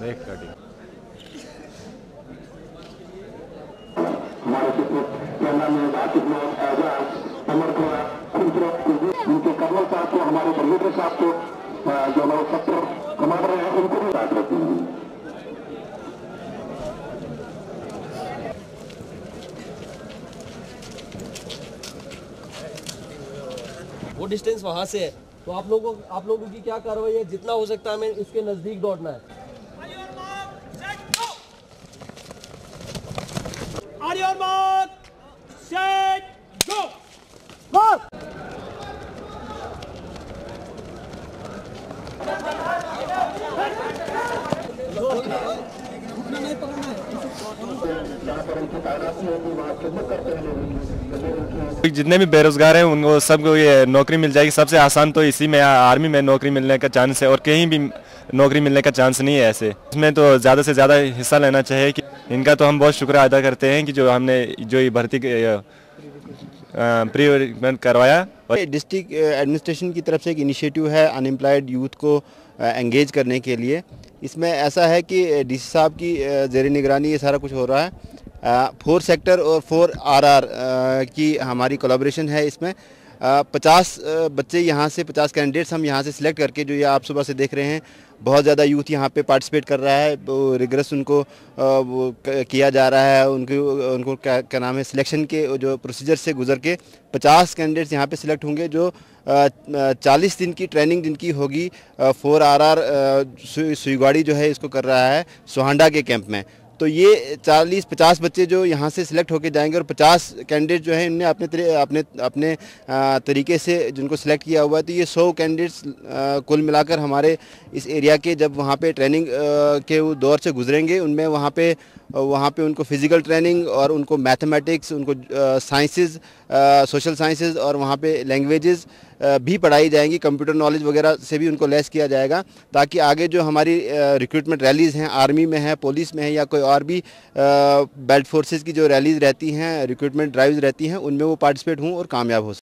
देख कटिंग हमारे उनके कर्नल साहब को, हमारे ब्रिगेडियर साहब को, जो हमारे सेक्टर कमांडर हैं, उनको भी बात रहती है। वो डिस्टेंस वहाँ से है, तो आप लोगों की क्या कार्रवाई है? जितना हो सकता है हमें इसके नजदीक दौड़ना है। जितने भी बेरोजगार हैं उनको सबको ये नौकरी मिल जाएगी। सबसे आसान तो इसी में आर्मी में नौकरी मिलने का चांस है, और कहीं भी नौकरी मिलने का चांस नहीं है ऐसे। इसमें तो ज़्यादा से ज़्यादा हिस्सा लेना चाहिए। कि इनका तो हम बहुत शुक्रिया अदा करते हैं कि जो हमने जो ये भर्ती प्री रिक्रूटमेंट करवाया। डिस्ट्रिक्ट एडमिनिस्ट्रेशन की तरफ से एक इनिशिएटिव है अनएम्प्लॉयड यूथ को एंगेज करने के लिए। इसमें ऐसा है कि डीसी साहब की ज़ेर निगरानी ये सारा कुछ हो रहा है। 4 सेक्टर और 4 RR की हमारी कोलैबोरेशन है। इसमें 50 बच्चे यहाँ से 50 कैंडिडेट्स हम यहाँ से सिलेक्ट करके, जो ये आप सुबह से देख रहे हैं, बहुत ज़्यादा यूथ यहाँ पे पार्टिसिपेट कर रहा है। वो रिगरस उनको किया जा रहा है। उनको क्या नाम है, सिलेक्शन के जो प्रोसीजर से गुजर के 50 कैंडिडेट्स यहाँ पे सिलेक्ट होंगे, जो 40 दिन की ट्रेनिंग जिनकी होगी। 4 RR सुईगाड़ी जो है इसको कर रहा है सोहांडा के कैंप में। तो ये 40-50 बच्चे जो यहाँ से सिलेक्ट होके जाएंगे, और 50 कैंडिडेट जो हैं इनने अपने तरीके से जिनको सिलेक्ट किया हुआ है। तो ये 100 कैंडिडेट्स कुल मिलाकर हमारे इस एरिया के जब वहाँ पे ट्रेनिंग के वो दौर से गुजरेंगे, उनमें वहाँ पे उनको फिज़िकल ट्रेनिंग और उनको मैथमेटिक्स, उनको साइंसेस, सोशल साइंसेस और वहाँ पे लैंग्वेजेस भी पढ़ाई जाएंगी। कंप्यूटर नॉलेज वगैरह से भी उनको लेस किया जाएगा, ताकि आगे जो हमारी रिक्रूटमेंट रैलीज़ हैं, आर्मी में है, पुलिस में है, या कोई और भी बेल्ट फोर्सेस की जो रैलीज़ रहती हैं, रिक्रूटमेंट ड्राइव्स रहती हैं, उनमें वो पार्टिसिपेट हों और कामयाब हो सकें।